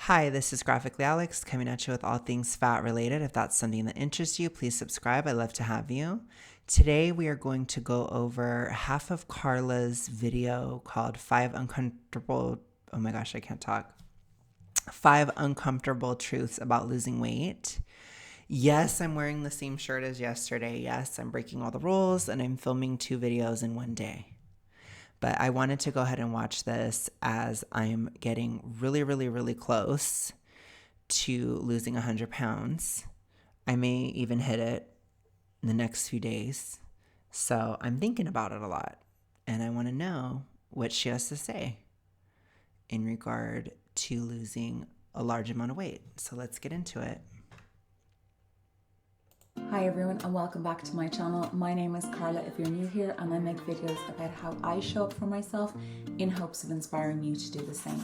Hi, this is Graphically Alex coming at you with all things fat related. If that's something that interests you, please subscribe. I'd love to have you. Today we are going to go over half of Carla's video called oh my gosh, I can't talk. 5 Uncomfortable Truths About Losing Weight. Yes, I'm wearing the same shirt as yesterday. Yes, I'm breaking all the rules and I'm filming 2 videos in one day. But I wanted to go ahead and watch this as I'm getting really close to losing 100 pounds. I may even hit it in the next few days. So I'm thinking about it a lot. And I want to know what she has to say in regard to losing a large amount of weight. So let's get into it. Hi everyone and welcome back to my channel. My name is Carla if you're new here, and I make videos about how I show up for myself in hopes of inspiring you to do the same.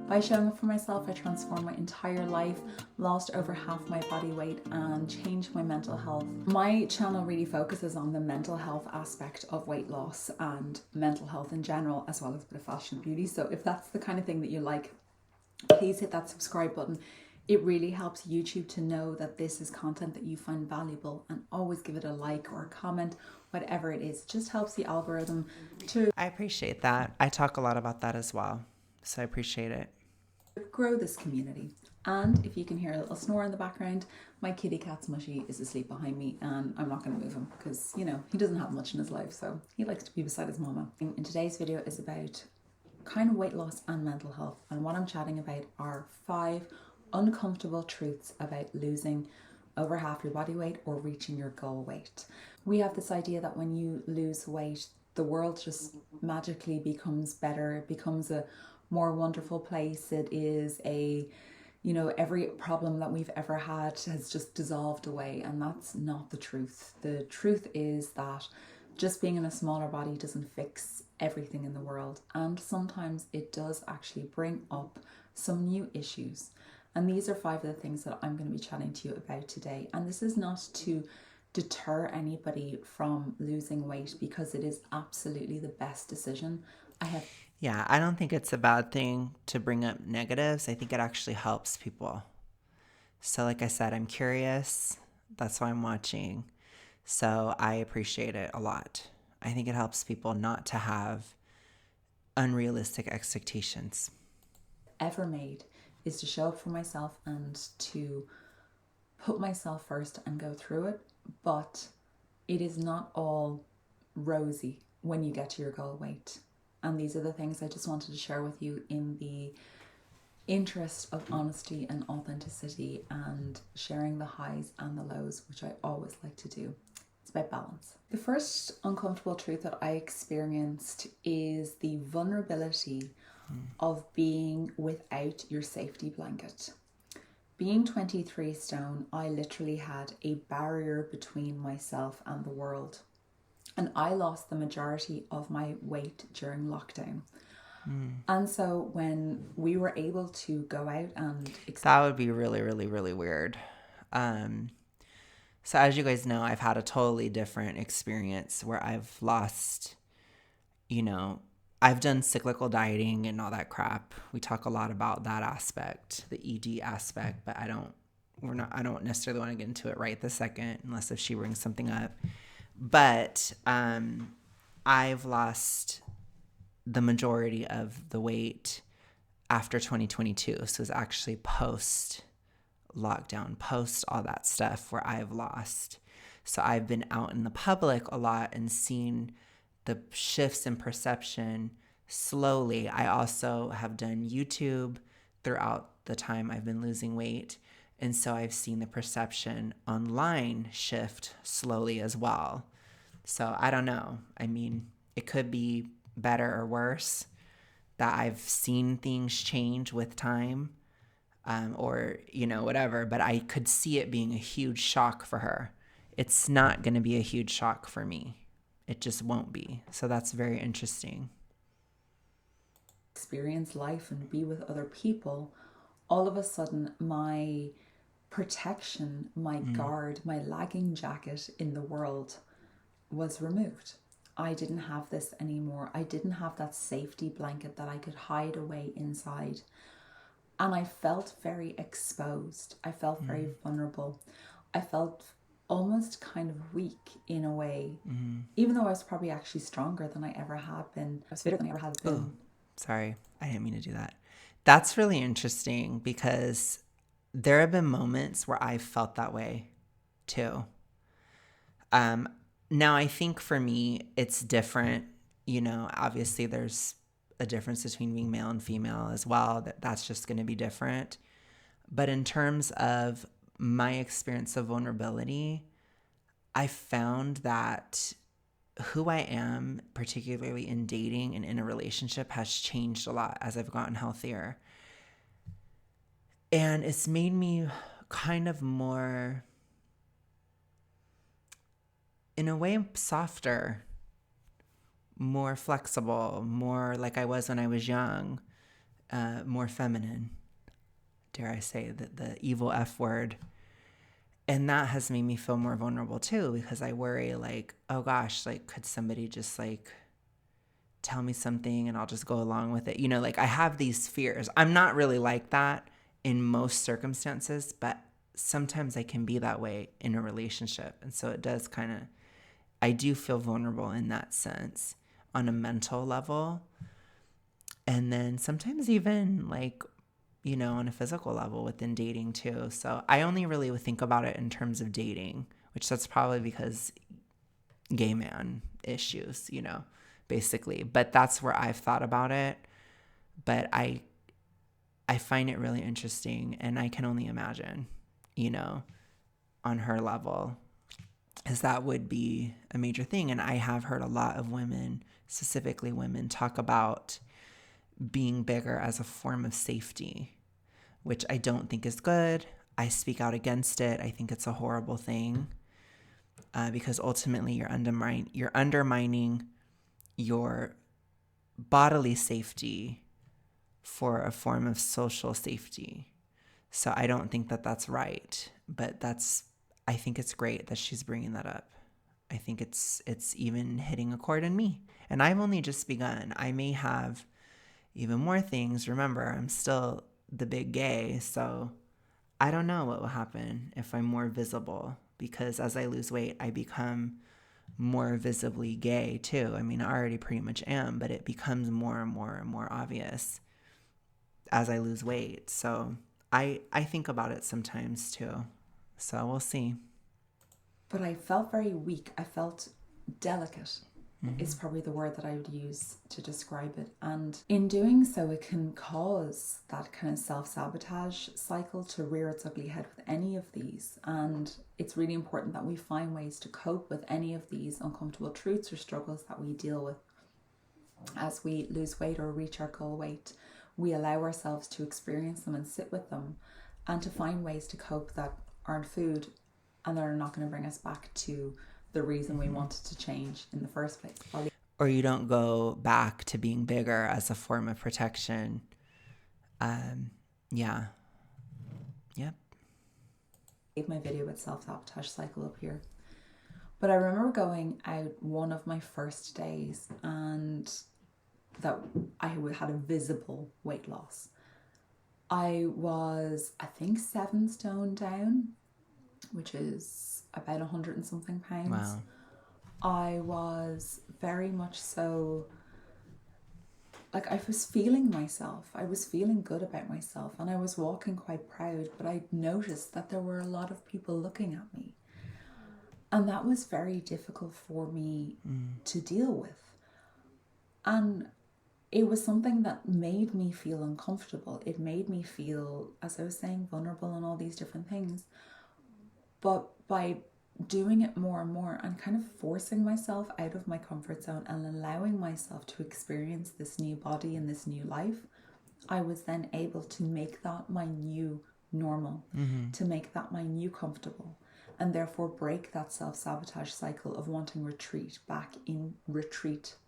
By showing up for myself, I transformed my entire life, lost over half my body weight and changed my mental health. My channel really focuses on the mental health aspect of weight loss and mental health in general, as well as a bit of fashion and beauty. So if that's the kind of thing that you like, please hit that subscribe button. It really helps YouTube to know that this is content that you find valuable, and always give it a like or a comment, whatever it is. It just helps the algorithm to I appreciate that. I talk a lot about that as well. So I appreciate it. grow this community. And if you can hear a little snore in the background, my kitty cat Smushy is asleep behind me, and I'm not going to move him because, you know, he doesn't have much in his life, so he likes to be beside his mama. In today's video is about kind of weight loss and mental health, and what I'm chatting about are 5 uncomfortable truths about losing over half your body weight or reaching your goal weight. We have this idea that when you lose weight, the world just magically becomes better. It becomes a more wonderful place. It is every problem that we've ever had has just dissolved away, and that's not the truth. The truth is that just being in a smaller body doesn't fix everything in the world, and sometimes it does actually bring up some new issues. And these are 5 of the things that I'm going to be chatting to you about today. And this is not to deter anybody from losing weight, because it is absolutely the best decision. Yeah, I don't think it's a bad thing to bring up negatives. I think it actually helps people. So like I said, I'm curious. That's why I'm watching. So I appreciate it a lot. I think it helps people not to have unrealistic expectations. Ever made is to show up for myself and to put myself first and go through it. But it is not all rosy when you get to your goal weight. And these are the things I just wanted to share with you in the interest of honesty and authenticity, and sharing the highs and the lows, which I always like to do. It's about balance. The first uncomfortable truth that I experienced is the vulnerability of being without your safety blanket. Being 23 stone, I literally had a barrier between myself and the world. And I lost the majority of my weight during lockdown. And so when we were able to go out and... That would be really weird. So as you guys know, I've had a totally different experience where I've lost, I've done cyclical dieting and all that crap. We talk a lot about that aspect, the ED aspect, but I don't necessarily want to get into it right this second, unless if she brings something up. But I've lost the majority of the weight after 2022. So it's actually post lockdown, post all that stuff where I've lost. So I've been out in the public a lot and seen the shifts in perception slowly. I also have done YouTube throughout the time I've been losing weight. And so I've seen the perception online shift slowly as well. So I don't know. I mean, it could be better or worse that I've seen things change with time, or, whatever. But I could see it being a huge shock for her. It's not going to be a huge shock for me. It just won't be. So that's very interesting. Experience life and be with other people, all of a sudden my protection, my guard, my lagging jacket in the world was removed. I didn't have this anymore. I didn't have that safety blanket that I could hide away inside. And I felt very exposed. I felt very vulnerable. I felt almost kind of weak in a way, even though I was probably actually stronger than I ever had been. I was fitter than I ever had been. Oh, sorry. I didn't mean to do that. That's really interesting because there have been moments where I've felt that way too. Now I think for me, it's different. You know, obviously there's a difference between being male and female as well. That's just going to be different. But in terms of my experience of vulnerability, I found that who I am, particularly in dating and in a relationship, has changed a lot as I've gotten healthier. And it's made me kind of more, in a way, softer, more flexible, more like I was when I was young, more feminine, dare I say, the evil F word. And that has made me feel more vulnerable too, because I worry like, oh gosh, like could somebody just like tell me something and I'll just go along with it? You know, like I have these fears. I'm not really like that in most circumstances, but sometimes I can be that way in a relationship. And so it does kind of, I do feel vulnerable in that sense on a mental level. And then sometimes even like, you know, on a physical level within dating too. So I only really would think about it in terms of dating, which that's probably because gay man issues, you know, basically. But that's where I've thought about it. But I find it really interesting, and I can only imagine, you know, on her level, as that would be a major thing. And I have heard a lot of women, specifically women, talk about being bigger as a form of safety, which I don't think is good. I speak out against it. I think it's a horrible thing because ultimately you're undermining your bodily safety for a form of social safety. So I don't think that that's right, but I think it's great that she's bringing that up. I think it's even hitting a chord in me, and I've only just begun. I may have even more things. Remember, I'm still the big gay, so I don't know what will happen if I'm more visible, because as I lose weight, I become more visibly gay too. I mean, I already pretty much am, but it becomes more and more and more obvious as I lose weight. So I think about it sometimes too. So we'll see. But I felt very weak. I felt delicate. Is probably the word that I would use to describe it. And in doing so, it can cause that kind of self-sabotage cycle to rear its ugly head with any of these. And it's really important that we find ways to cope with any of these uncomfortable truths or struggles that we deal with. As we lose weight or reach our goal weight, we allow ourselves to experience them and sit with them, and to find ways to cope that aren't food and that are not going to bring us back to the reason we wanted to change in the first place. Or you don't go back to being bigger as a form of protection. Yeah. Yep. I gave my video with self-sabotage cycle up here. But I remember going out one of my first days and that I had a visible weight loss. I was, I think, 7 stone down, which is about 100 and something pounds. Wow. I was very much so, like, I was feeling myself. I was feeling good about myself, and I was walking quite proud, but I noticed that there were a lot of people looking at me. And that was very difficult for me to deal with. And it was something that made me feel uncomfortable. It made me feel, as I was saying, vulnerable and all these different things. But by doing it more and more and kind of forcing myself out of my comfort zone and allowing myself to experience this new body and this new life, I was then able to make that my new normal, to make that my new comfortable, and therefore break that self-sabotage cycle of wanting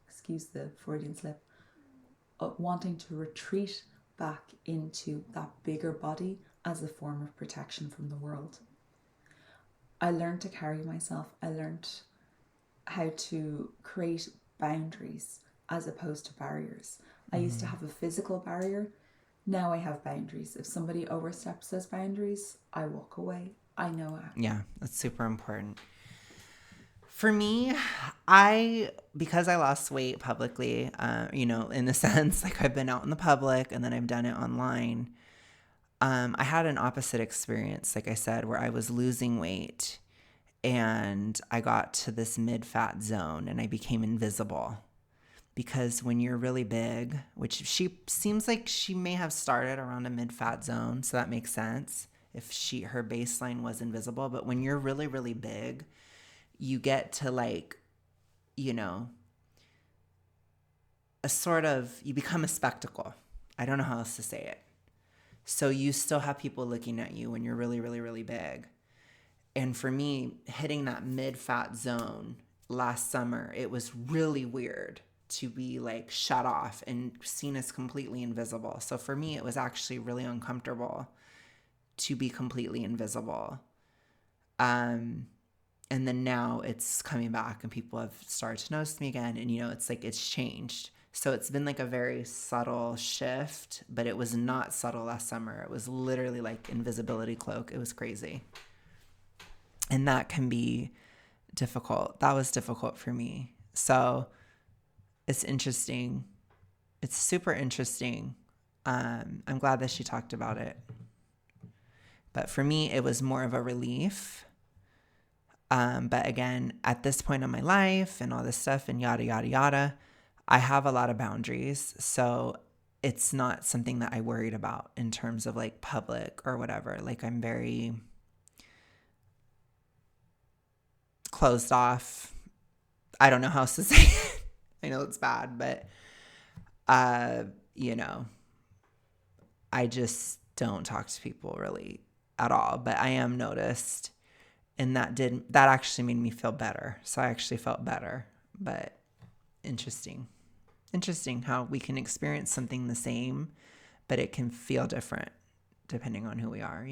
excuse the Freudian slip, of wanting to retreat back into that bigger body as a form of protection from the world. I learned to carry myself. I learned how to create boundaries as opposed to barriers. I used to have a physical barrier Now I have boundaries. If somebody oversteps those boundaries, I walk away. I know it. Yeah, that's super important. For me, because I lost weight publicly, in the sense, like I've been out in the public and then I've done it online. I had an opposite experience, like I said, where I was losing weight and I got to this mid-fat zone and I became invisible. Because when you're really big, which she seems like she may have started around a mid-fat zone, so that makes sense if her baseline was invisible. But when you're really, really big, you get to you know, you become a spectacle. I don't know how else to say it. So you still have people looking at you when you're really, really, really big. And for me, hitting that mid-fat zone last summer, it was really weird to be like shut off and seen as completely invisible. So for me, it was actually really uncomfortable to be completely invisible. And then now it's coming back and people have started to notice me again. And, it's like it's changed. So it's been like a very subtle shift, but it was not subtle last summer. It was literally like invisibility cloak. It was crazy. And that can be difficult. That was difficult for me. So it's interesting. It's super interesting. I'm glad that she talked about it. But for me, it was more of a relief. But again, at this point in my life and all this stuff and yada, yada, yada, I have a lot of boundaries. So it's not something that I worried about in terms of like public or whatever. Like I'm very closed off. I don't know how else to say it. I know it's bad, but, I just don't talk to people really at all. But I am noticed. And that actually made me feel better. So I actually felt better. But interesting how we can experience something the same, but it can feel different depending on who we are,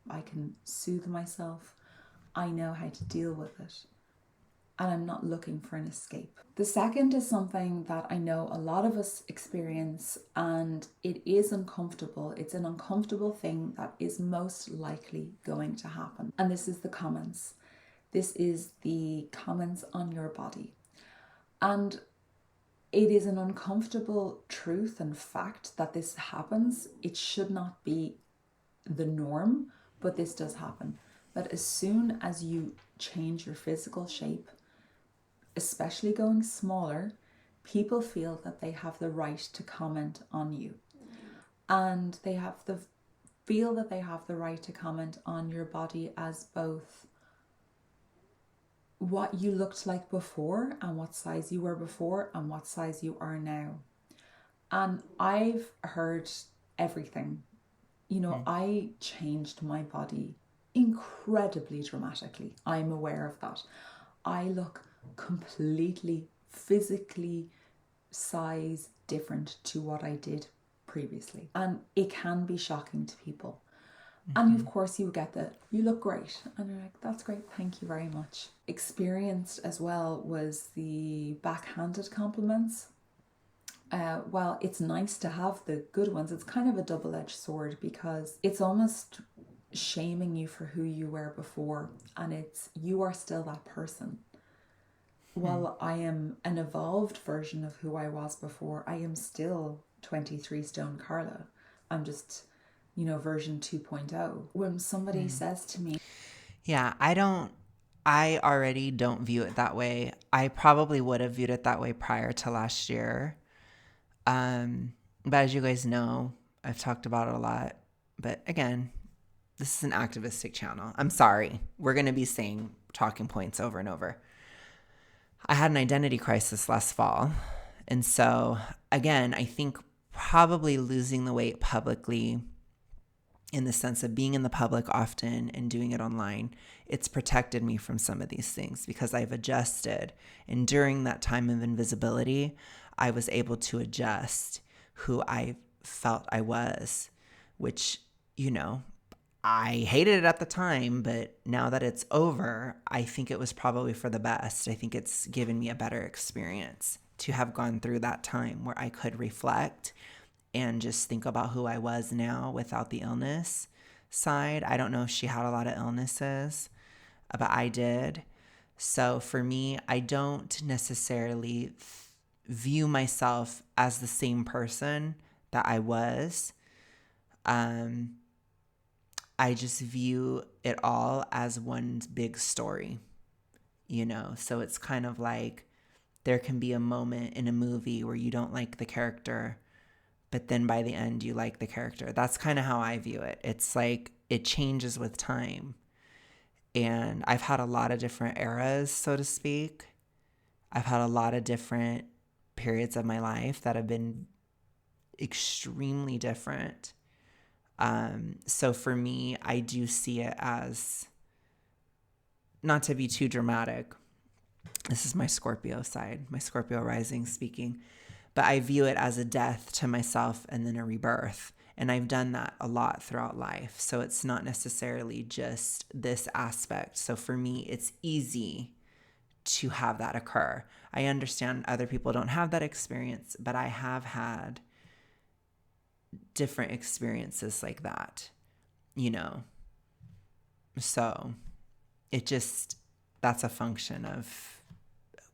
I can soothe myself. I know how to deal with it. And I'm not looking for an escape. The second is something that I know a lot of us experience, and it is uncomfortable. It's an uncomfortable thing that is most likely going to happen. And this is the comments. This is the comments on your body. And it is an uncomfortable truth and fact that this happens. It should not be the norm, but this does happen. That as soon as you change your physical shape, especially going smaller, people feel that they have the right to comment on you. And they feel that they have the right to comment on your body as both what you looked like before and what size you were before and what size you are now. And I've heard everything. I changed my body incredibly dramatically. I'm aware of that. I look completely physically size different to what I did previously. And it can be shocking to people. And of course you get that you look great and you're like, that's great, thank you very much. Experienced as well was the backhanded compliments. While it's nice to have the good ones, it's kind of a double-edged sword because it's almost shaming you for who you were before, and you are still that person. While I am an evolved version of who I was before, I am still 23 stone Carla. I'm just, version 2.0. When somebody says to me, yeah, I already don't view it that way. I probably would have viewed it that way prior to last year. But as you guys know, I've talked about it a lot. But again, this is an activistic channel. I'm sorry. We're going to be saying talking points over and over. I had an identity crisis last fall. And so, again, I think probably losing the weight publicly, in the sense of being in the public often and doing it online, it's protected me from some of these things because I've adjusted. And during that time of invisibility, I was able to adjust who I felt I was, which, I hated it at the time, but now that it's over, I think it was probably for the best. I think it's given me a better experience to have gone through that time where I could reflect and just think about who I was now without the illness side. I don't know if she had a lot of illnesses, but I did. So for me, I don't necessarily view myself as the same person that I was. I just view it all as one big story, you know? So it's kind of like there can be a moment in a movie where you don't like the character, but then by the end you like the character. That's kind of how I view it. It's like it changes with time. And I've had a lot of different eras, so to speak. I've had a lot of different periods of my life that have been extremely different. So for me, I do see it as, not to be too dramatic, this is my Scorpio side, my Scorpio rising speaking, but I view it as a death to myself and then a rebirth. And I've done that a lot throughout life. So it's not necessarily just this aspect. So for me, it's easy to have that occur. I understand other people don't have that experience, but I have had different experiences like that, you know? So it just, that's a function of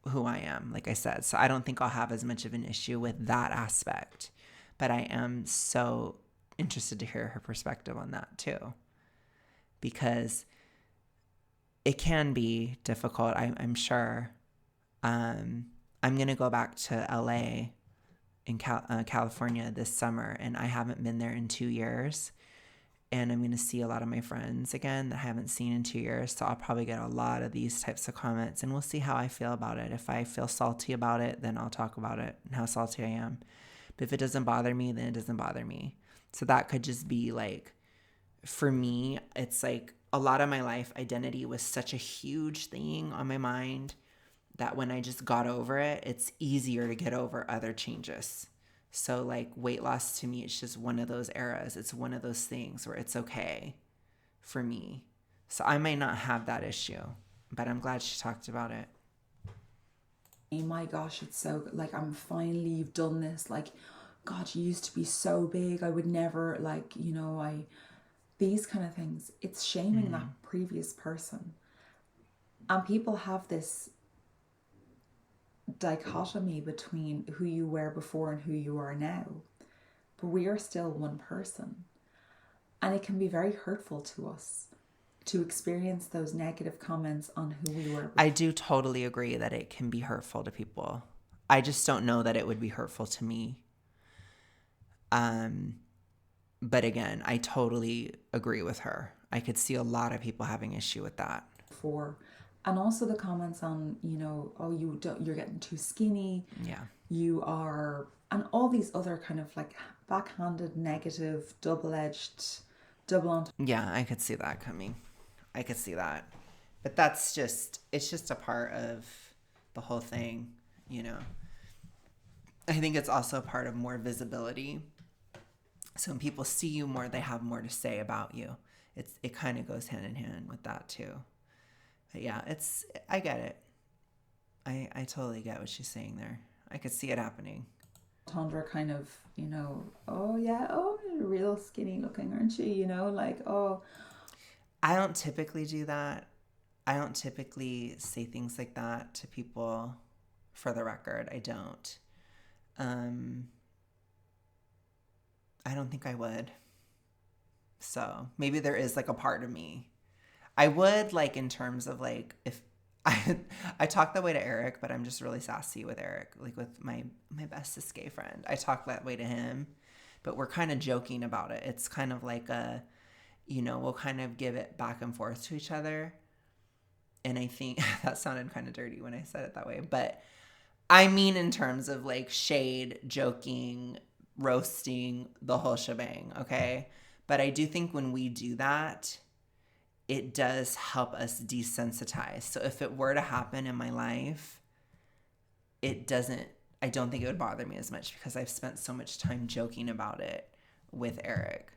who I am, like I said. So I don't think I'll have as much of an issue with that aspect, but I am so interested to hear her perspective on that too, because it can be difficult. I'm sure. I'm going to go back to LA in California this summer, and I haven't been there in 2 years. And I'm going to see a lot of my friends again that I haven't seen in 2 years. So I'll probably get a lot of these types of comments, and we'll see how I feel about it. If I feel salty about it, then I'll talk about it and how salty I am. But if it doesn't bother me, then it doesn't bother me. So that could just be like, for me, it's like a lot of my life identity was such a huge thing on my mind that when I just got over it, it's easier to get over other changes. So like weight loss to me, it's just one of those eras. It's one of those things where it's okay for me. So I may not have that issue, but I'm glad she talked about it. Oh my gosh, it's so good. Like, I'm finally, you've done this. Like, God, you used to be so big. I would never, like, you know, these kind of things. It's shaming that previous person. And people have this dichotomy between who you were before and who you are now. But we are still one person. And it can be very hurtful to us to experience those negative comments on who we were before. I do totally agree that it can be hurtful to people. I just don't know that it would be hurtful to me. But again, I totally agree with her. I could see a lot of people having issue with that. And also the comments on, you know, oh, you're getting too skinny. Yeah. You are, and all these other kind of like backhanded, negative, double-edged, double-entendre. Yeah, I could see that coming. I could see that. But that's just, it's just a part of the whole thing, you know. I think it's also a part of more visibility. So when people see you more, they have more to say about you. It kind of goes hand in hand with that too. But yeah, I get it. I totally get what she's saying there. I could see it happening. Tundra kind of, you know, oh yeah, oh, you're real skinny looking, aren't you? You know, like, oh. I don't typically do that. I don't typically say things like that to people, for the record. I don't. I don't think I would. So maybe there is like a part of me. I would, like, in terms of like, if I talk that way to Eric, but I'm just really sassy with Eric, like with my bestest gay friend. I talk that way to him, but we're kind of joking about it. It's kind of like a, you know, we'll kind of give it back and forth to each other. And I think that sounded kind of dirty when I said it that way, but I mean in terms of like shade, joking, roasting, the whole shebang, okay? But I do think when we do that, it does help us desensitize. So if it were to happen in my life, I don't think it would bother me as much because I've spent so much time joking about it with Eric.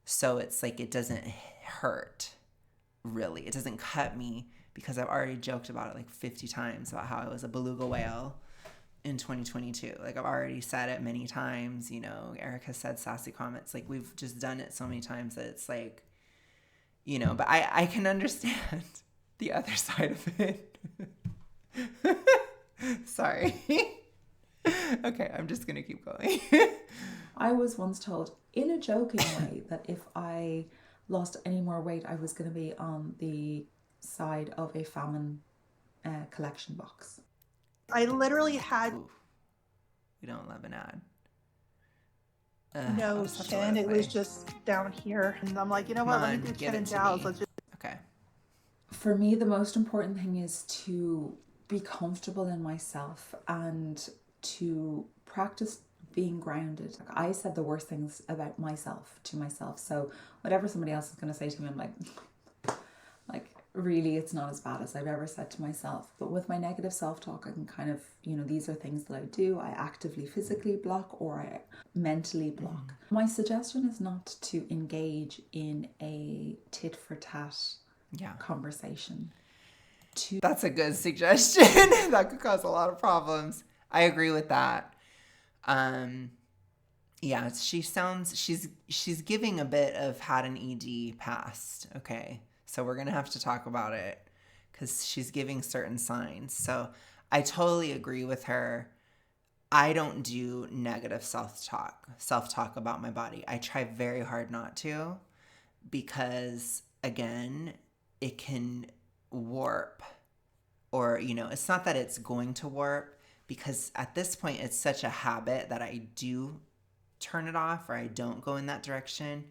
So it's like it doesn't hurt, really. It doesn't cut me because I've already joked about it like 50 times about how I was a beluga whale in 2022. Like, I've already said it many times, you know, Eric has said sassy comments. Like, we've just done it so many times that it's like, you know, but I can understand the other side of it. Sorry. Okay, I'm just going to keep going. I was once told in a joking way that if I lost any more weight, I was going to be on the side of a famine collection box. I literally had Ooh, we don't love an ad. no I'll just have to let chin. It was play. just down here. And I'm like, you know Come what? Let on, me do give chin it and to jowls. me. Let's just Okay. For me, the most important thing is to be comfortable in myself and to practice being grounded. Like, I said the worst things about myself to myself. So whatever somebody else is going to say to me, I'm like, really, it's not as bad as I've ever said to myself. But with my negative self-talk, I can kind of, you know, these are things that I do. I actively physically block or I mentally block. My suggestion is not to engage in a tit for tat conversation. That's a good suggestion. That could cause a lot of problems. I agree with that. Yeah, she's giving a bit of had an ED past. Okay, so we're gonna have to talk about it because she's giving certain signs. So I totally agree with her. I don't do negative self-talk about my body. I try very hard not to, because again, it can warp, or, you know, it's not that it's going to warp, because at this point it's such a habit that I do turn it off, or I don't go in that direction.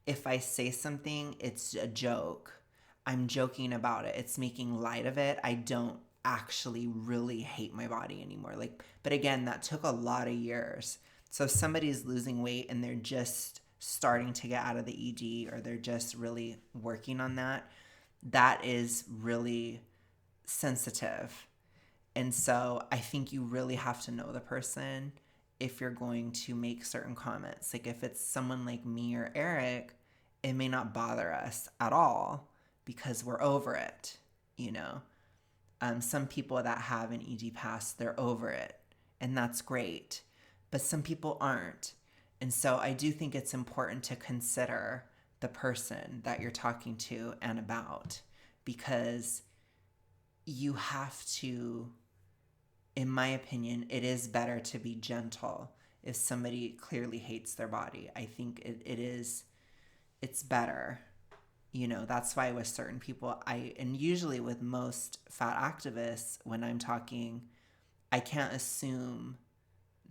If I say something, it's a joke. I'm joking about it. It's making light of it. I don't actually really hate my body anymore. Like, but again, that took a lot of years. So if somebody's losing weight and they're just starting to get out of the ED, or they're just really working on that, that is really sensitive. And so I think you really have to know the person if you're going to make certain comments. Like, if it's someone like me or Eric, it may not bother us at all because we're over it, you know. Some people that have an ED past, they're over it, and that's great. But some people aren't. And so I do think it's important to consider the person that you're talking to and about, because you have to, in my opinion, it is better to be gentle if somebody clearly hates their body. I think it's better. You know, that's why with certain people, and usually with most fat activists, when I'm talking, I can't assume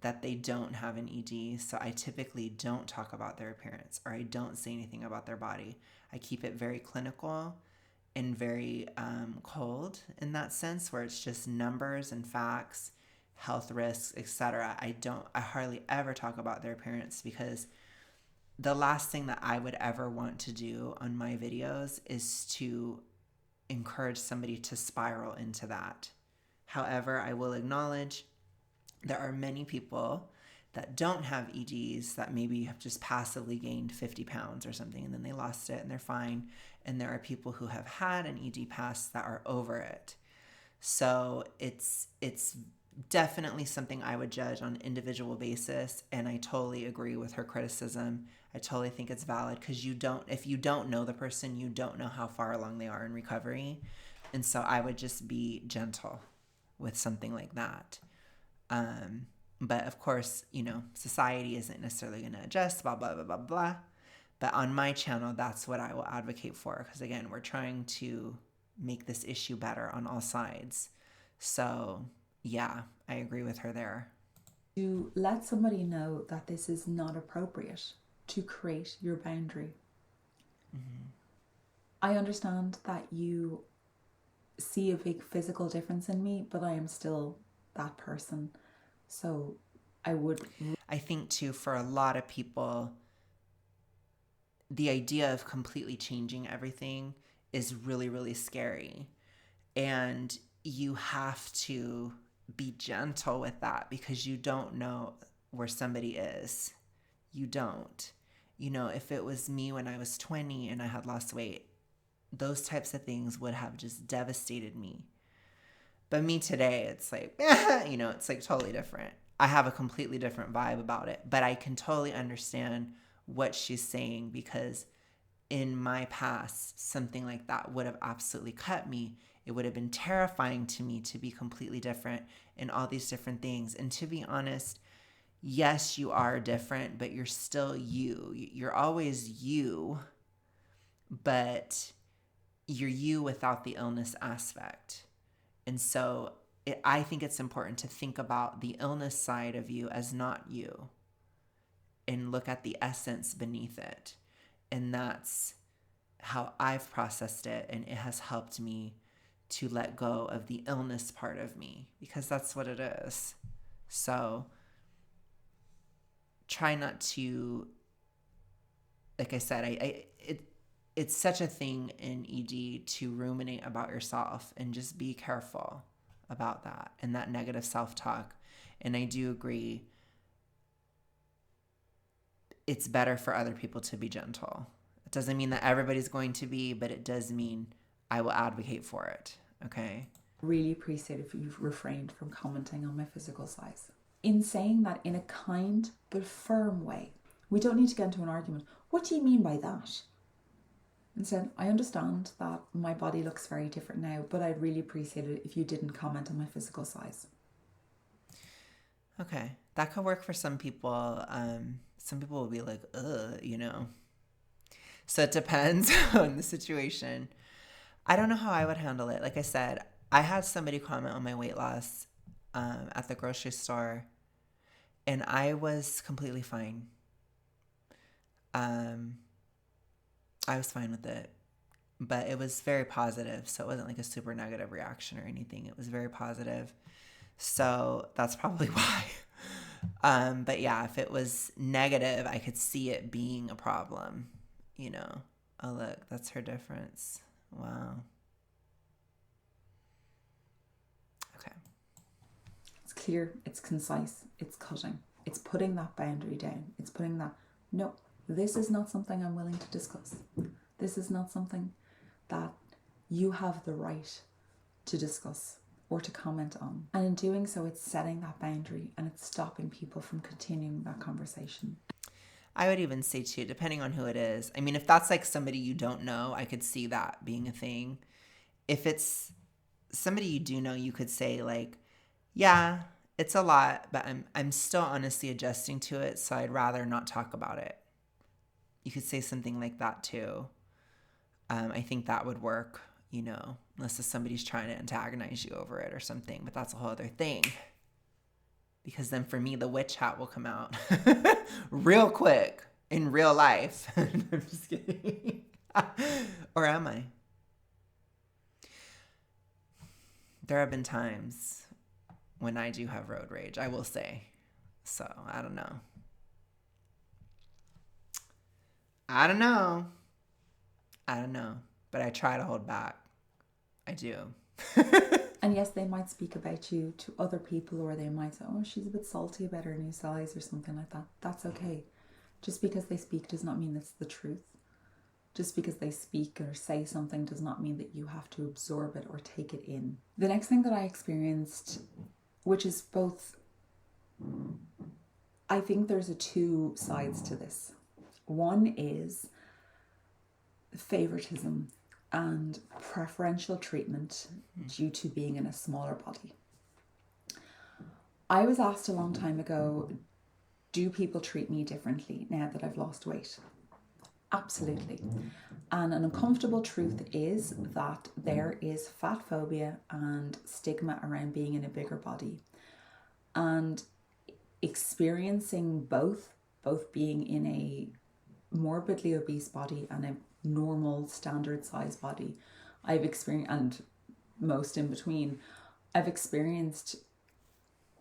that they don't have an ED. So I typically don't talk about their appearance, or I don't say anything about their body. I keep it very clinical and very cold in that sense, where it's just numbers and facts, health risks, etc. I hardly ever talk about their appearance, because the last thing that I would ever want to do on my videos is to encourage somebody to spiral into that. However, I will acknowledge there are many people that don't have EDs that maybe have just passively gained 50 pounds or something, and then they lost it and they're fine. And there are people who have had an ED past that are over it. So it's definitely something I would judge on an individual basis. And I totally agree with her criticism. I totally think it's valid, because if you don't know the person, you don't know how far along they are in recovery. And so I would just be gentle with something like that. But of course, you know, society isn't necessarily going to adjust, blah, blah, blah, blah, blah. But on my channel, that's what I will advocate for, because again, we're trying to make this issue better on all sides. So yeah, I agree with her there. To let somebody know that this is not appropriate, to create your boundary. Mm-hmm. I understand that you see a big physical difference in me, but I am still that person. So I think too, for a lot of people, the idea of completely changing everything is really, really scary. And you have to be gentle with that, because you don't know where somebody is. You don't. You know, if it was me when I was 20 and I had lost weight, those types of things would have just devastated me. But me today, it's like, you know, it's like totally different. I have a completely different vibe about it, but I can totally understand what she's saying, because in my past, something like that would have absolutely cut me. It would have been terrifying to me to be completely different in all these different things. And to be honest, yes, you are different, but you're still you. You're always you, but you're you without the illness aspect. And so I think it's important to think about the illness side of you as not you and look at the essence beneath it. And that's how I've processed it. And it has helped me to let go of the illness part of me, because that's what it is. So try not to, like I said, it's such a thing in ED to ruminate about yourself, and just be careful about that and that negative self-talk. And I do agree, it's better for other people to be gentle. It doesn't mean that everybody's going to be, but it does mean I will advocate for it. Okay? Really appreciate if you've refrained from commenting on my physical size. In saying that in a kind but firm way. We don't need to get into an argument. What do you mean by that? Instead, I understand that my body looks very different now, but I'd really appreciate it if you didn't comment on my physical size. Okay. That could work for some people. Some people will be like, ugh, you know. So it depends on the situation. I don't know how I would handle it. Like I said, I had somebody comment on my weight loss at the grocery store, and I was completely fine. I was fine with it, but it was very positive. So it wasn't like a super negative reaction or anything. It was very positive. So that's probably why. But yeah, if it was negative, I could see it being a problem, you know. Oh, look, that's her difference. Wow. Okay. It's clear, it's concise, it's cutting. It's putting that boundary down. It's putting that, no, this is not something I'm willing to discuss. This is not something that you have the right to discuss or to comment on. And in doing so, it's setting that boundary and it's stopping people from continuing that conversation. I would even say too, depending on who it is. I mean, if that's like somebody you don't know, I could see that being a thing. If it's somebody you do know, you could say like, yeah, it's a lot, but I'm still honestly adjusting to it, so I'd rather not talk about it. You could say something like that too. I think that would work, you know, unless somebody's trying to antagonize you over it or something, but that's a whole other thing. Because then for me, the witch hat will come out real quick in real life. I'm just kidding. Or am I? There have been times when I do have road rage, I will say. So, I don't know. But I try to hold back. I do. And yes, they might speak about you to other people, or they might say, oh, she's a bit salty about her new size or something like that. That's okay. Just because they speak does not mean it's the truth. Just because they speak or say something does not mean that you have to absorb it or take it in. The next thing that I experienced, which is both, I think there's two sides to this. One is favoritism and preferential treatment due to being in a smaller body. I was asked a long time ago, do people treat me differently now that I've lost weight? Absolutely. And an uncomfortable truth is that there is fat phobia and stigma around being in a bigger body. And experiencing both being in a morbidly obese body and a normal standard size body, I've experienced, and most in between, I've experienced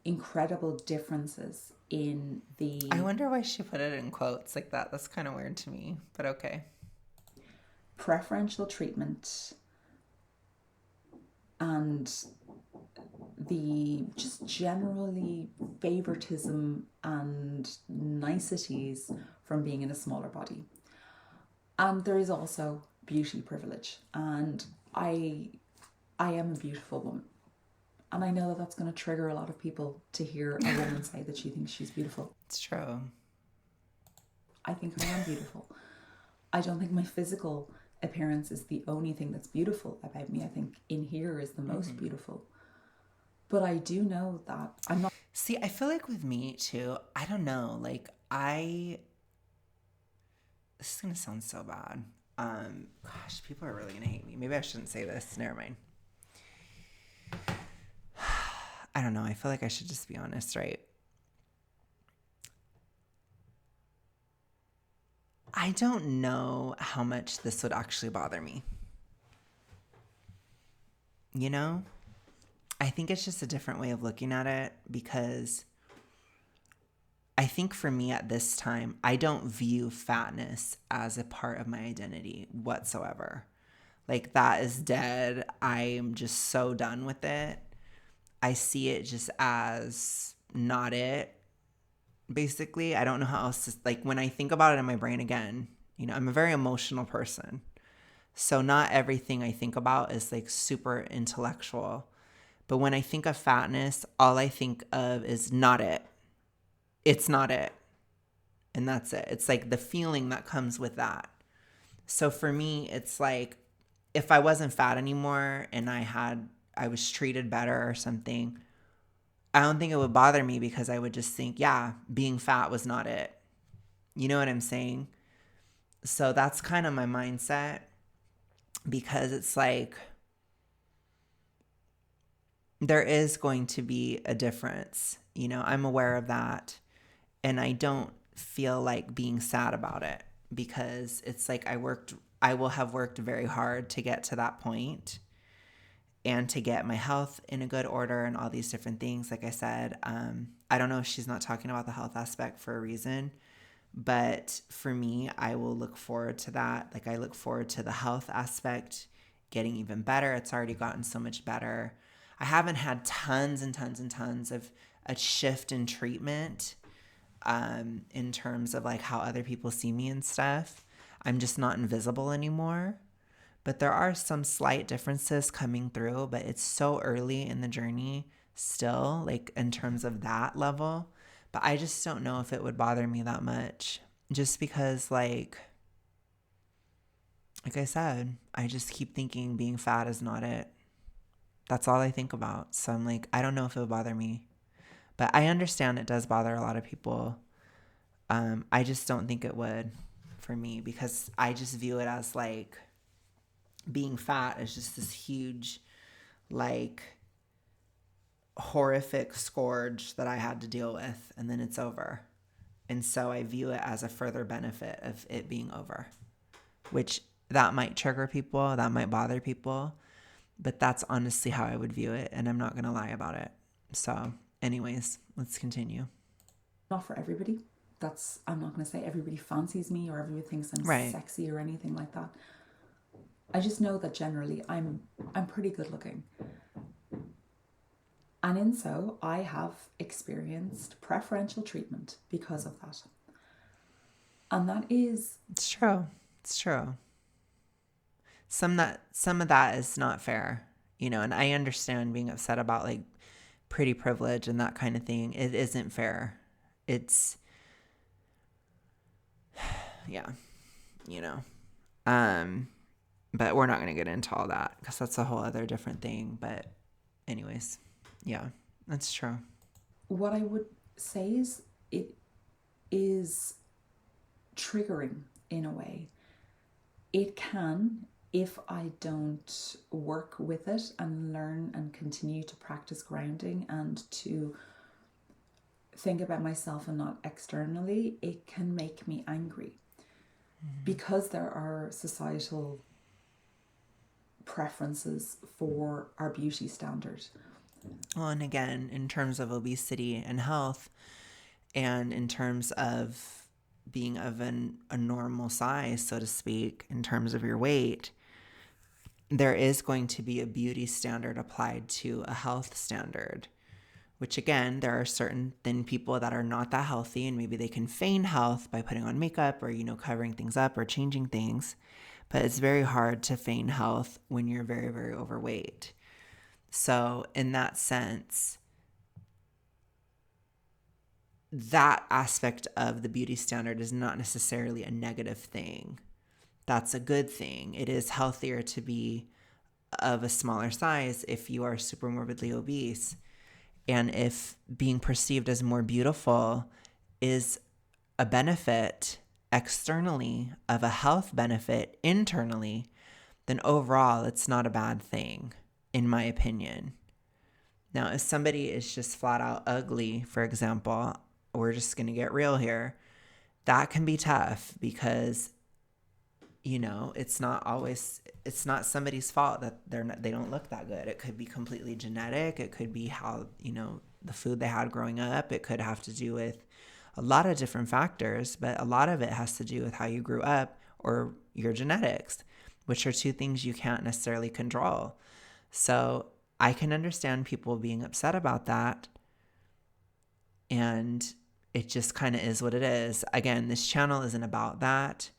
incredible differences in the... I wonder why she put it in quotes like that. That's kind of weird to me, but okay. Preferential treatment and the just generally favoritism and niceties from being in a smaller body. And there is also beauty privilege, and I am a beautiful woman. And I know that that's going to trigger a lot of people to hear a woman say that she thinks she's beautiful. It's true. I think I am beautiful. I don't think my physical appearance is the only thing that's beautiful about me. I think in here is the most beautiful. But I do know that I'm not. See, I feel like with me too, I don't know, like this is going to sound so bad. Gosh, people are really going to hate me. Maybe I shouldn't say this. Never mind. I don't know. I feel like I should just be honest, right? I don't know how much this would actually bother me. You know? I think it's just a different way of looking at it, because I think for me at this time, I don't view fatness as a part of my identity whatsoever. Like, that is dead. I'm just so done with it. I see it just as not it, basically. I don't know how else to, like, when I think about it in my brain again, you know, I'm a very emotional person. So not everything I think about is like super intellectual. But when I think of fatness, all I think of is not it. It's not it. And that's it. It's like the feeling that comes with that. So for me, it's like, if I wasn't fat anymore and I was treated better or something, I don't think it would bother me, because I would just think, yeah, being fat was not it. You know what I'm saying? So that's kind of my mindset, because it's like, there is going to be a difference. You know, I'm aware of that. And I don't feel like being sad about it, because it's like I will have worked very hard to get to that point and to get my health in a good order and all these different things. Like I said, I don't know if she's not talking about the health aspect for a reason, but for me, I will look forward to that. Like, I look forward to the health aspect getting even better. It's already gotten so much better. I haven't had tons and tons and tons of a shift in treatment in terms of like how other people see me and stuff. I'm just not invisible anymore. But there are some slight differences coming through, but it's so early in the journey still, like in terms of that level. But I just don't know if it would bother me that much, just because like I said, I just keep thinking being fat is not it. That's all I think about. So I'm like, I don't know if it would bother me, but I understand it does bother a lot of people. I just don't think it would for me, because I just view it as like being fat is just this huge, like, horrific scourge that I had to deal with, and then it's over. And so I view it as a further benefit of it being over, which that might trigger people, that might bother people, but that's honestly how I would view it, and I'm not going to lie about it. So anyways, let's continue. Not for everybody. I'm not going to say everybody fancies me or everybody thinks I'm Right. sexy or anything like that. I just know that generally I'm pretty good looking. And in so, I have experienced preferential treatment because of that. And that is... It's true. It's true. Some of that is not fair, you know, and I understand being upset about like pretty privilege and that kind of thing. It isn't fair. It's, yeah, you know, but we're not going to get into all that, because that's a whole other different thing. But anyways, yeah, that's true. What I would say is it is triggering in a way. It can, if I don't work with it and learn and continue to practice grounding and to think about myself and not externally, it can make me angry. Because there are societal preferences for our beauty standard. Well, and again, in terms of obesity and health, and in terms of being of a normal size, so to speak, in terms of your weight, there is going to be a beauty standard applied to a health standard, which again, there are certain thin people that are not that healthy, and maybe they can feign health by putting on makeup or, you know, covering things up or changing things. But it's very hard to feign health when you're very, very overweight. So in that sense, that aspect of the beauty standard is not necessarily a negative thing. That's a good thing. It is healthier to be of a smaller size if you are super morbidly obese. And if being perceived as more beautiful is a benefit externally of a health benefit internally, then overall it's not a bad thing, in my opinion. Now, if somebody is just flat out ugly, for example, we're just going to get real here, that can be tough because, you know, it's not somebody's fault that they don't look that good. It could be completely genetic. It could be how, you know, the food they had growing up. It could have to do with a lot of different factors, but a lot of it has to do with how you grew up or your genetics, which are two things you can't necessarily control. So I can understand people being upset about that. And it just kind of is what it is. Again, this channel isn't about that,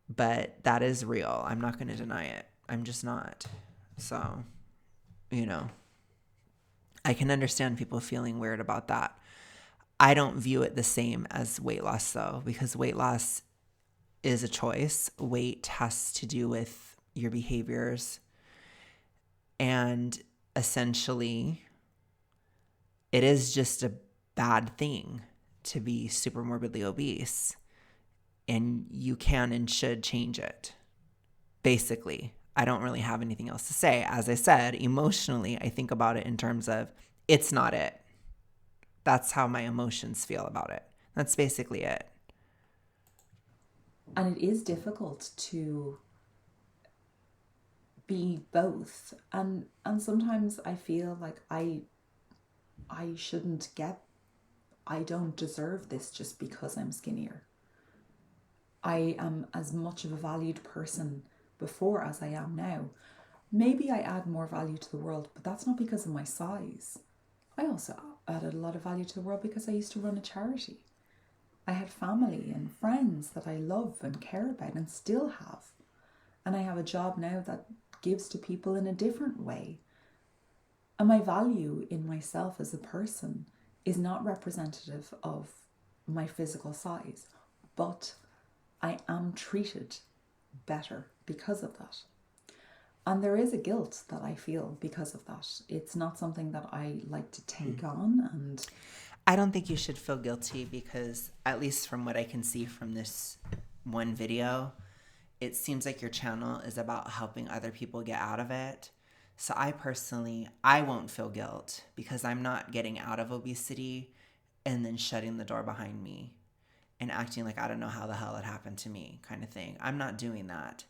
but that is real. I'm not going to deny it. I'm just not. So, you know, I can understand people feeling weird about that. I don't view it the same as weight loss, though, because weight loss is a choice. Weight has to do with your behaviors. And essentially, it is just a bad thing to be super morbidly obese. And you can and should change it. Basically, I don't really have anything else to say. As I said, emotionally, I think about it in terms of it's not it. That's how my emotions feel about it. That's basically it. And it is difficult to be both. And sometimes I feel like I don't deserve this just because I'm skinnier. I am as much of a valued person before as I am now. Maybe I add more value to the world, but that's not because of my size. I also added a lot of value to the world because I used to run a charity. I had family and friends that I love and care about and still have. And I have a job now that gives to people in a different way. And my value in myself as a person is not representative of my physical size, but I am treated better because of that. And there is a guilt that I feel because of that. It's not something that I like to take on. And I don't think you should feel guilty because, at least from what I can see from this one video, it seems like your channel is about helping other people get out of it. So I won't feel guilt because I'm not getting out of obesity and then shutting the door behind me and acting like I don't know how the hell it happened to me kind of thing. I'm not doing that.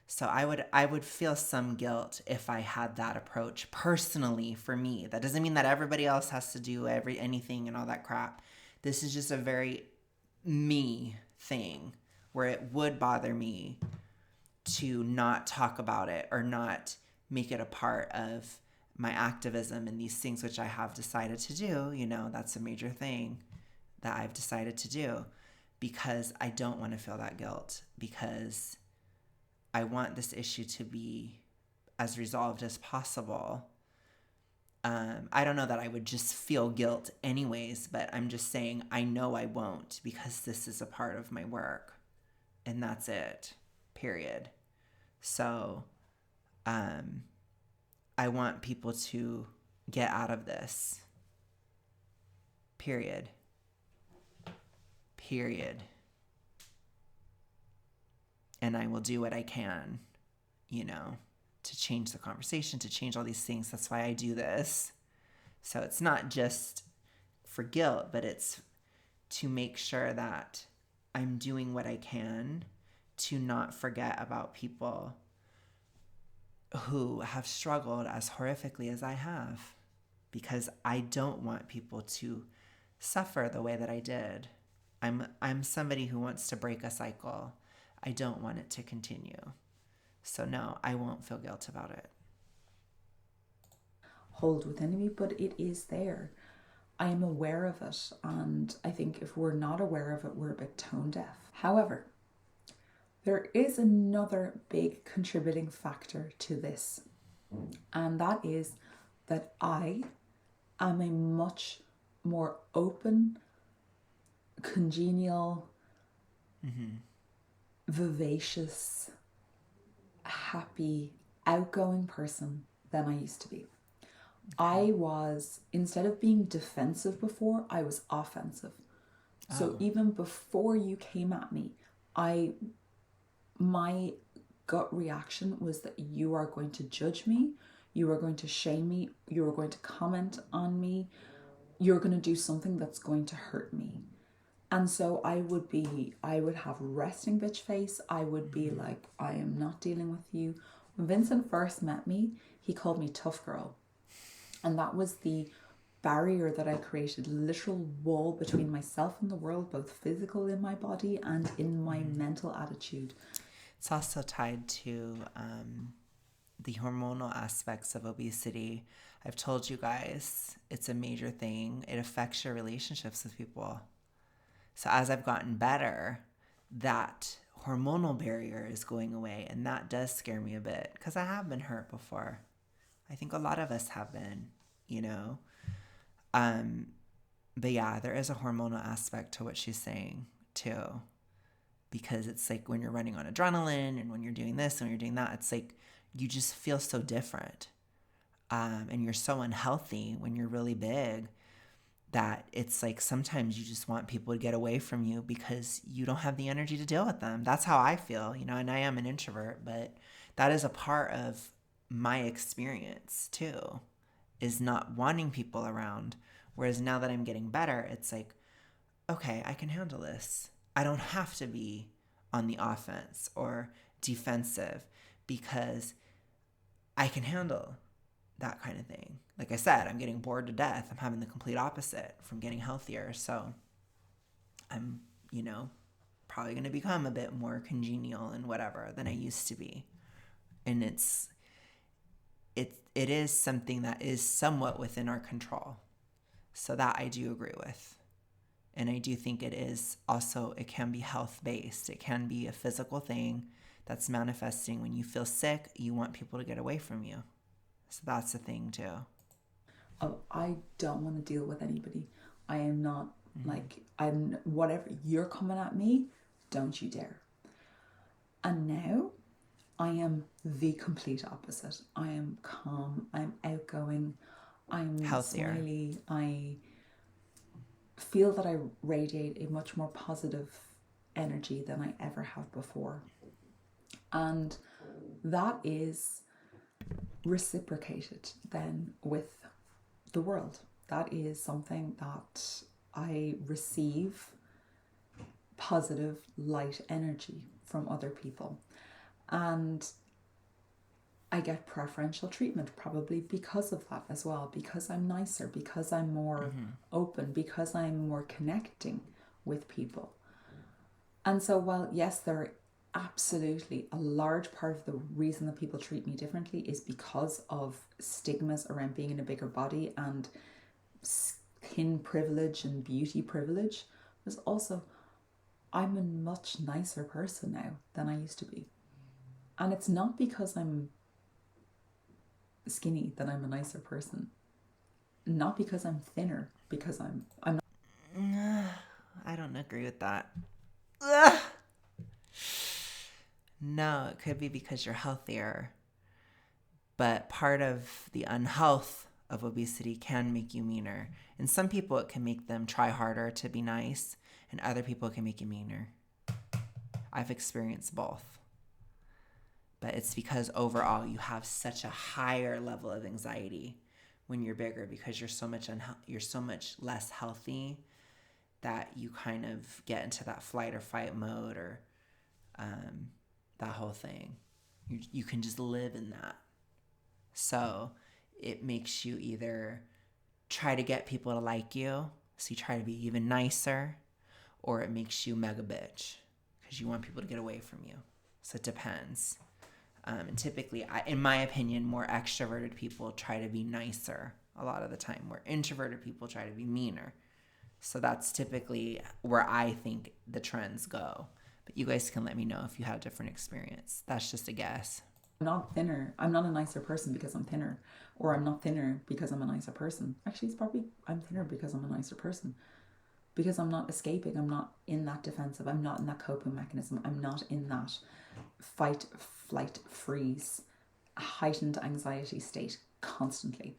So I would feel some guilt if I had that approach personally for me. That doesn't mean that everybody else has to do anything and all that crap. This is just a very me thing where it would bother me to not talk about it or not make it a part of my activism and these things which I have decided to do. You know, that's a major thing that I've decided to do because I don't want to feel that guilt, because I want this issue to be as resolved as possible. I don't know that I would just feel guilt anyways, but I'm just saying I know I won't because this is a part of my work and that's it, period. So I want people to get out of this, period. And I will do what I can, you know, to change the conversation, to change all these things. That's why I do this. So it's not just for guilt, but it's to make sure that I'm doing what I can to not forget about people who have struggled as horrifically as I have, because I don't want people to suffer the way that I did. I'm somebody who wants to break a cycle. I don't want it to continue. So no, I won't feel guilt about it. Hold within me, but it is there. I am aware of it, and I think if we're not aware of it, we're a bit tone deaf. However, there is another big contributing factor to this, and that is that I am a much more open, congenial, vivacious, happy, outgoing person than I used to be. I was, instead of being defensive before, I was offensive. So even before you came at me, my gut reaction was that you are going to judge me, you are going to shame me, you are going to comment on me, you're going to do something that's going to hurt me. And so I would have resting bitch face. I would be like, I am not dealing with you. When Vincent first met me, he called me tough girl. And that was the barrier that I created, literal wall between myself and the world, both physical in my body and in my mental attitude. It's also tied to the hormonal aspects of obesity. I've told you guys, it's a major thing. It affects your relationships with people. So as I've gotten better, that hormonal barrier is going away. And that does scare me a bit because I have been hurt before. I think a lot of us have been, you know. But yeah, there is a hormonal aspect to what she's saying too. Because it's like when you're running on adrenaline and when you're doing this and when you're doing that, it's like you just feel so different. And you're so unhealthy when you're really big that it's like sometimes you just want people to get away from you because you don't have the energy to deal with them. That's how I feel, you know, and I am an introvert, but that is a part of my experience too, is not wanting people around. Whereas now that I'm getting better, it's like, okay, I can handle this. I don't have to be on the offense or defensive because I can handle that kind of thing. Like I said, I'm getting bored to death. I'm having the complete opposite from getting healthier. So I'm, you know, probably going to become a bit more congenial and whatever than I used to be. And it is something that is somewhat within our control. So that I do agree with. And I do think it is also, it can be health-based. It can be a physical thing that's manifesting. When you feel sick, you want people to get away from you. So that's the thing too. Oh, I don't want to deal with anybody. I am not I'm whatever you're coming at me, don't you dare. And now I am the complete opposite. I am calm, I'm outgoing, I'm healthier. Smiley, I feel that I radiate a much more positive energy than I ever have before. And that is reciprocated then with the world. That is something that I receive positive light energy from other people. And I get preferential treatment probably because of that as well, because I'm nicer, because I'm more open, because I'm more connecting with people. And so while yes, there are absolutely a large part of the reason that people treat me differently is because of stigmas around being in a bigger body and skin privilege and beauty privilege, there's also I'm a much nicer person now than I used to be. And it's not because I'm skinny that I'm a nicer person. Not because I'm thinner, because I'm not. I don't agree with that. Ugh. No, it could be because you're healthier. But part of the unhealth of obesity can make you meaner. And some people, it can make them try harder to be nice, and other people, it can make you meaner. I've experienced both. But it's because overall you have such a higher level of anxiety when you're bigger because you're so much less healthy that you kind of get into that flight or fight mode or that whole thing. You can just live in that. So it makes you either try to get people to like you, so you try to be even nicer, or it makes you mega bitch because you want people to get away from you. So it depends. And typically, in my opinion, more extroverted people try to be nicer a lot of the time, where introverted people try to be meaner. So that's typically where I think the trends go. But you guys can let me know if you have a different experience. That's just a guess. I'm not thinner. I'm not a nicer person because I'm thinner, or I'm not thinner because I'm a nicer person. Actually, it's probably I'm thinner because I'm a nicer person, because I'm not escaping. I'm not in that defensive. I'm not in that coping mechanism. I'm not in that fight, flight, freeze, heightened anxiety state constantly.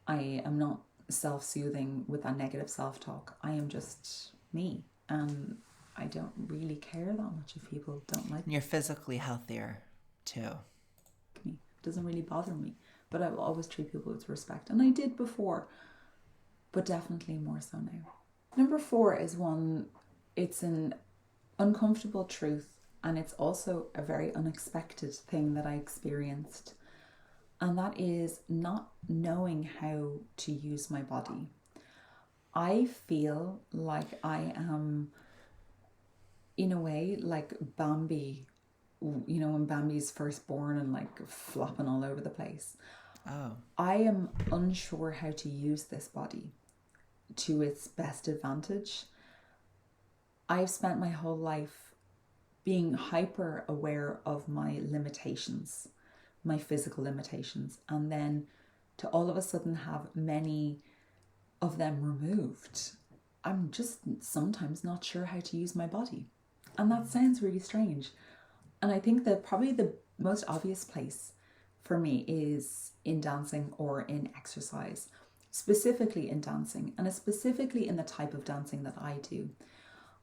I am not self-soothing with that negative self-talk. I am just me, and I don't really care that much if people don't like And you're physically healthier too. me. It doesn't really bother me, but I will always treat people with respect, and I did before, but definitely more so now. Number 4 is one, it's an uncomfortable truth, and it's also a very unexpected thing that I experienced, and that is not knowing how to use my body. I feel like I am, in a way, like Bambi, you know, when Bambi's first born and like flopping all over the place. Oh. I am unsure how to use this body to its best advantage. I've spent my whole life being hyper aware of my limitations, my physical limitations, and then to all of a sudden have many of them removed. I'm just sometimes not sure how to use my body. And that sounds really strange. And I think that probably the most obvious place for me is in dancing or in exercise, specifically in dancing, and specifically in the type of dancing that I do.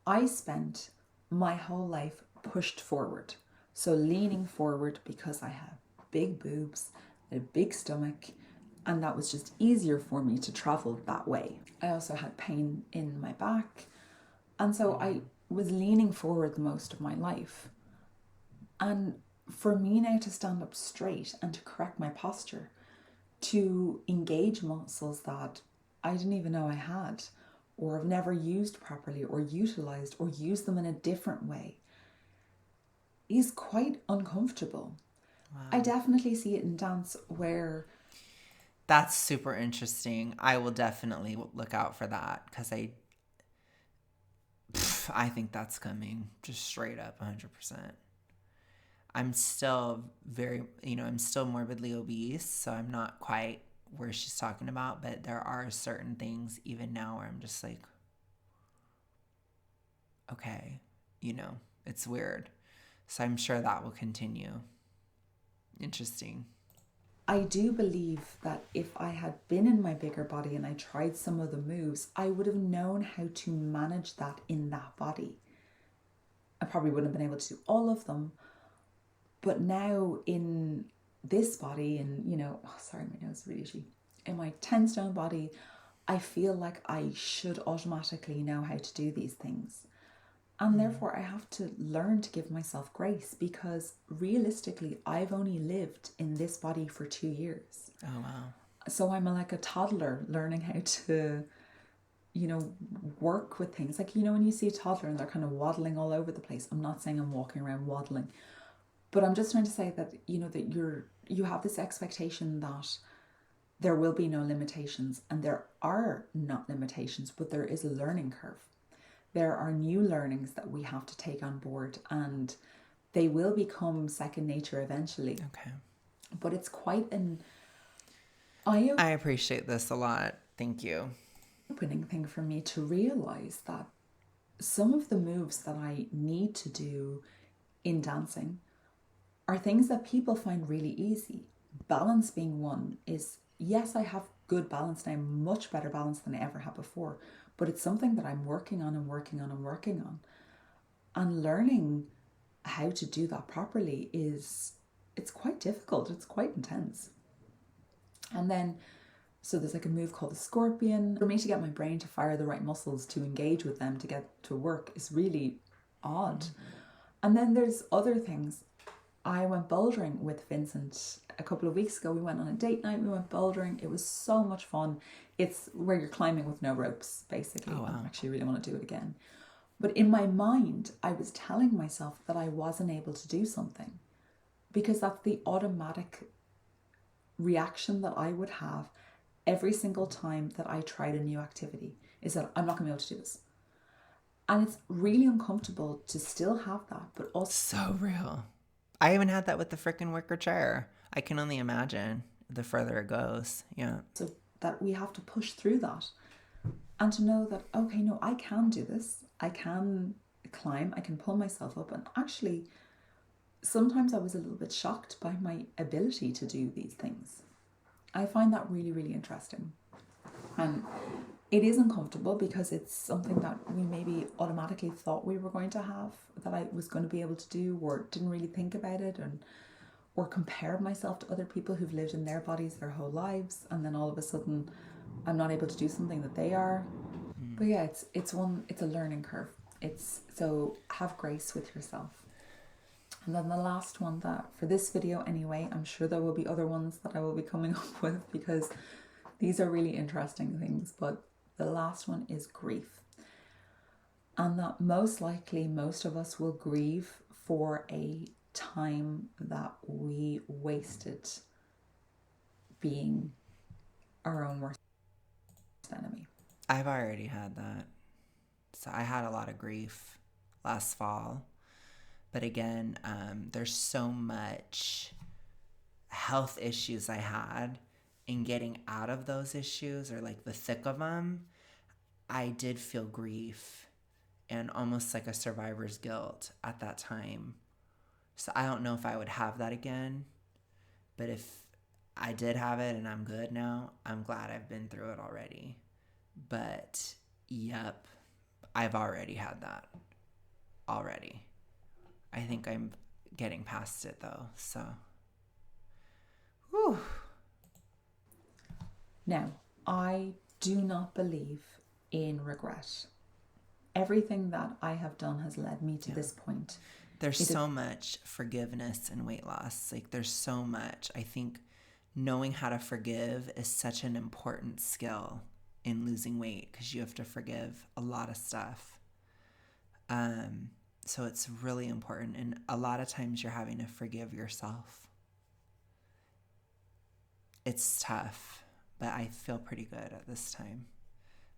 I spent my whole life pushed forward. So leaning forward because I have big boobs, a big stomach, and that was just easier for me to travel that way. I also had pain in my back, and so I was leaning forward most of my life. And for me now to stand up straight and to correct my posture, to engage muscles that I didn't even know I had, or have never used properly, or utilized, or used them in a different way, is quite uncomfortable. Wow. I definitely see it in dance where... That's super interesting. I will definitely look out for that, because I think that's coming just straight up 100%. I'm still I'm still morbidly obese, so I'm not quite where she's talking about, but there are certain things even now where I'm just like, okay, it's weird. So I'm sure that will continue. Interesting. I do believe that if I had been in my bigger body and I tried some of the moves, I would have known how to manage that in that body. I probably wouldn't have been able to do all of them, but now in this body, and sorry, my nose is really itchy. In my 10 stone body, I feel like I should automatically know how to do these things. And therefore I have to learn to give myself grace, because realistically, I've only lived in this body for 2 years. Oh, wow. So I'm like a toddler learning how to, work with things. Like, when you see a toddler and they're kind of waddling all over the place. I'm not saying I'm walking around waddling, but I'm just trying to say that, that you have this expectation that there will be no limitations, and there are not limitations, but there is a learning curve. There are new learnings that we have to take on board, and they will become second nature eventually. Okay. But it's quite an I appreciate this a lot. Thank you. Opening thing for me to realize that some of the moves that I need to do in dancing are things that people find really easy. Balance being one is, yes, I have good balance now, much better balance than I ever had before, but it's something that I'm working on and working on and working on. And learning how to do that properly it's quite difficult. It's quite intense. And then, so there's like a move called the scorpion. For me to get my brain to fire the right muscles to engage with them to get to work is really odd. And then there's other things. I went bouldering with Vincent a couple of weeks ago. We went on a date night. We went bouldering. It was so much fun. It's where you're climbing with no ropes, basically. Oh, wow. I actually really want to do it again. But in my mind, I was telling myself that I wasn't able to do something, because that's the automatic reaction that I would have every single time that I tried a new activity, is that I'm not going to be able to do this. And it's really uncomfortable to still have that, but also so real. I haven't had that with the frickin' wicker chair. I can only imagine the further it goes. Yeah. So that we have to push through that and to know that, okay, no, I can do this. I can climb, I can pull myself up. And actually, sometimes I was a little bit shocked by my ability to do these things. I find that really, really interesting. And it is uncomfortable because it's something that we maybe automatically thought we were going to have, that I was going to be able to do, or didn't really think about it, and or compare myself to other people who've lived in their bodies their whole lives, and then all of a sudden I'm not able to do something that they are. But yeah, it's a learning curve. So have grace with yourself. And then the last one, that for this video anyway, I'm sure there will be other ones that I will be coming up with because these are really interesting things, but the last one is grief. And that most likely most of us will grieve for a time that we wasted being our own worst enemy. I've already had that. So I had a lot of grief last fall. But again, there's so much health issues I had, and getting out of those issues, or like the thick of them, I did feel grief and almost like a survivor's guilt at that time. So I don't know if I would have that again, but if I did have it and I'm good now, I'm glad I've been through it already. But yep, I've already had that already. I think I'm getting past it though, so. Whew. Now, I do not believe in regret. Everything that I have done has led me to this point. There's so much forgiveness in weight loss. Like, there's so much. I think knowing how to forgive is such an important skill in losing weight, because you have to forgive a lot of stuff. So it's really important. And a lot of times you're having to forgive yourself. It's tough, but I feel pretty good at this time.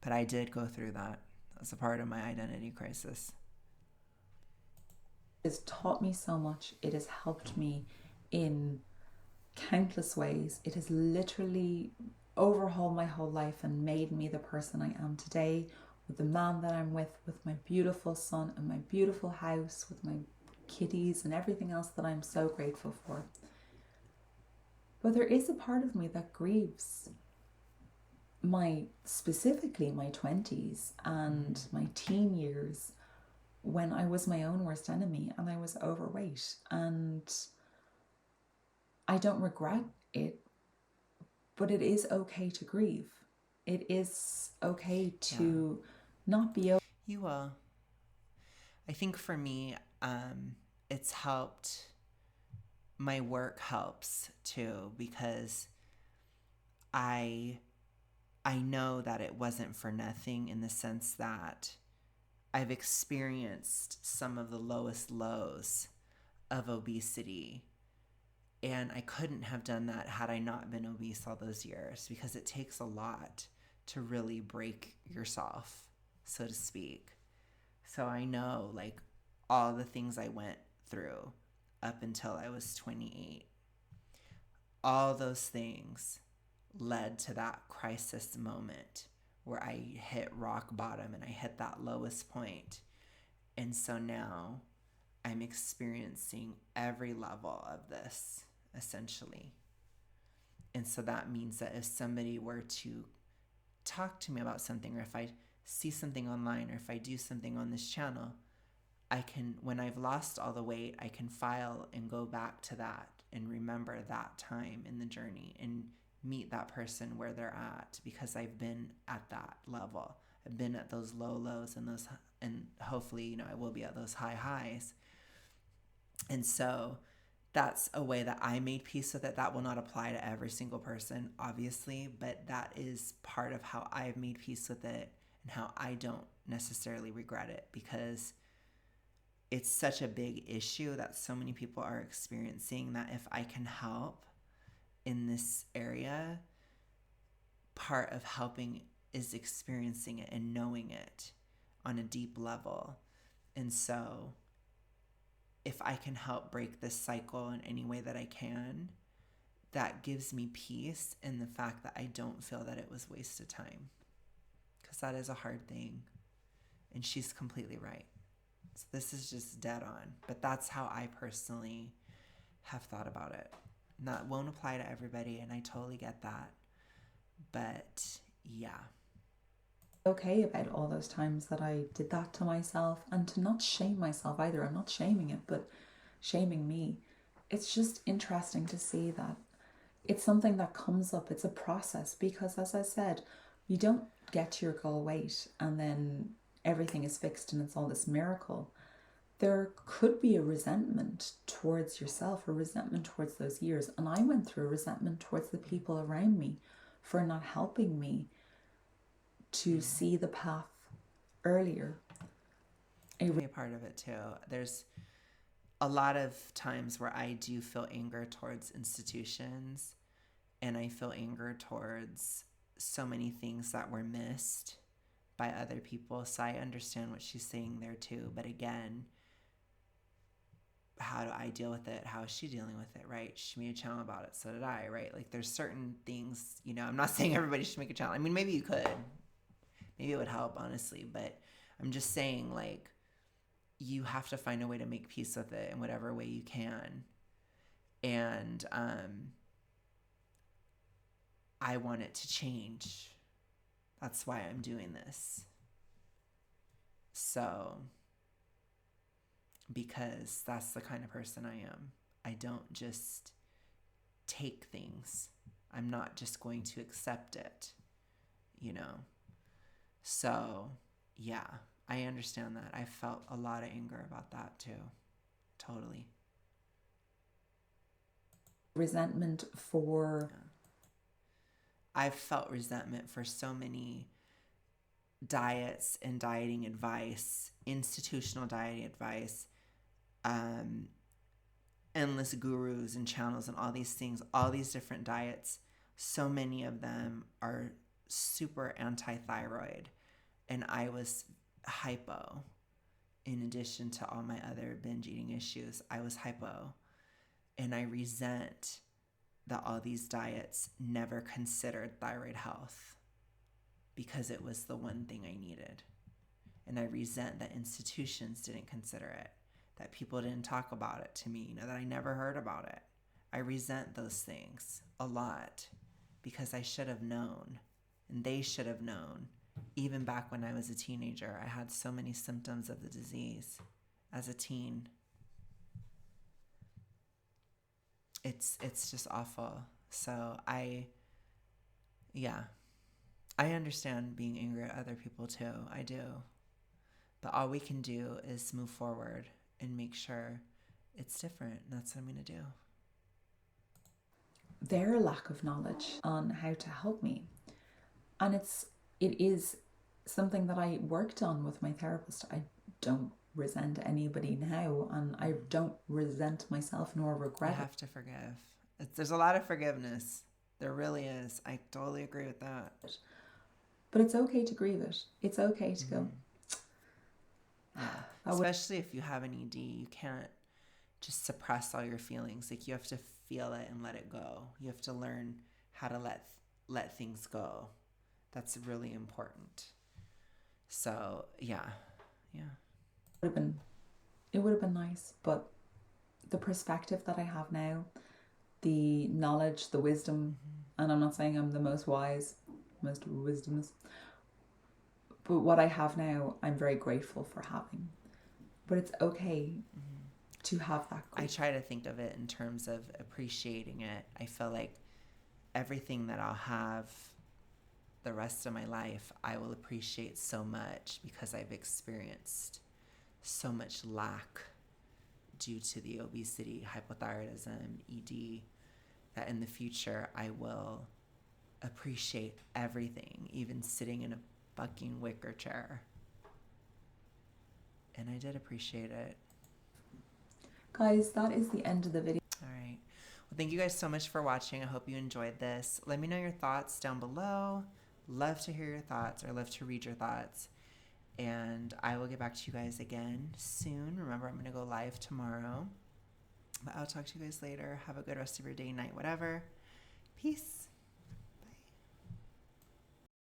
But I did go through that as a part of my identity crisis. It has taught me so much. It has helped me in countless ways. It has literally overhauled my whole life and made me the person I am today, with the man that I'm with my beautiful son and my beautiful house, with my kitties and everything else that I'm so grateful for. But there is a part of me that grieves specifically my 20s and my teen years, when I was my own worst enemy and I was overweight. And I don't regret it, but it is okay to grieve. It is okay to not be okay. You will. I think for me, it's helped. My work helps too, because I know that it wasn't for nothing, in the sense that I've experienced some of the lowest lows of obesity. And I couldn't have done that had I not been obese all those years, because it takes a lot to really break yourself, so to speak. So I know, like, all the things I went through up until I was 28. All those things led to that crisis moment where I hit rock bottom and I hit that lowest point. And so now I'm experiencing every level of this, essentially. And so that means that if somebody were to talk to me about something, or if I see something online, or if I do something on this channel, I can, when I've lost all the weight, I can file and go back to that and remember that time in the journey and meet that person where they're at, because I've been at that level. I've been at those low lows and hopefully, I will be at those high highs. And so that's a way that I made peace with it. That will not apply to every single person, obviously, but that is part of how I've made peace with it and how I don't necessarily regret it, because it's such a big issue that so many people are experiencing, that if I can help in this area, part of helping is experiencing it and knowing it on a deep level. And so if I can help break this cycle in any way that I can, that gives me peace in the fact that I don't feel that it was wasted time. Because that is a hard thing. And she's completely right. So this is just dead on. But that's how I personally have thought about it. And that won't apply to everybody, and I totally get that. But yeah. Okay about all those times that I did that to myself, and to not shame myself either. I'm not shaming it, but shaming me. It's just interesting to see that it's something that comes up. It's a process, because as I said, you don't get to your goal weight and then everything is fixed and it's all this miracle. There could be a resentment towards yourself, a resentment towards those years. And I went through a resentment towards the people around me for not helping me to see the path earlier. A part of it too. There's a lot of times where I do feel anger towards institutions, and I feel anger towards so many things that were missed by other people. So I understand what she's saying there too. But again, how do I deal with it? How is she dealing with it, right? She made a channel about it. So did I, right? Like there's certain things, you know, I'm not saying everybody should make a channel. I mean, maybe you could. Maybe it would help, honestly. But I'm just saying, like, you have to find a way to make peace with it in whatever way you can. And I want it to change. That's why I'm doing this. So, because that's the kind of person I am. I don't just take things. I'm not just going to accept it, you know? So, yeah, I understand that. I felt a lot of anger about that too. Totally. Resentment for... Yeah. I've felt resentment for so many diets and dieting advice, institutional dieting advice, endless gurus and channels and all these things, all these different diets. So many of them are super anti-thyroid, and I was hypo. In addition to all my other binge eating issues, I was hypo, and I resent that all these diets never considered thyroid health, because it was the one thing I needed. And I resent that institutions didn't consider it, that people didn't talk about it to me, you know, that I never heard about it. I resent those things a lot, because I should have known, and they should have known. Even back when I was a teenager, I had so many symptoms of the disease as a teen. It's just awful. So I understand being angry at other people too. I do. But all we can do is move forward and make sure it's different. And that's what I'm going to do. Their lack of knowledge on how to help me. And it is something that I worked on with my therapist. I don't resent anybody now, and I don't resent myself nor regret it. You have to forgive. There's a lot of forgiveness. There really is. I totally agree with that. But it's okay to grieve it. It's okay to go. Yeah. Especially if you have an ED, you can't just suppress all your feelings. Like, you have to feel it and let it go. You have to learn how to let things go. That's really important. So yeah. It would have been nice, but the perspective that I have now, the knowledge, the wisdom, and I'm not saying I'm the most wise, most wisdomous, but what I have now, I'm very grateful for having. But it's okay to have that grief. I try to think of it in terms of appreciating it. I feel like everything that I'll have the rest of my life, I will appreciate so much, because I've experienced so much lack due to the obesity, hypothyroidism, ED, that in the future I will appreciate everything, even sitting in a fucking wicker chair. And I did appreciate it. Guys, that is the end of the video. All right. Well, thank you guys so much for watching. I hope you enjoyed this. Let me know your thoughts down below. Love to hear your thoughts, or love to read your thoughts. And I will get back to you guys again soon. Remember, I'm going to go live tomorrow. But I'll talk to you guys later. Have a good rest of your day, night, whatever. Peace.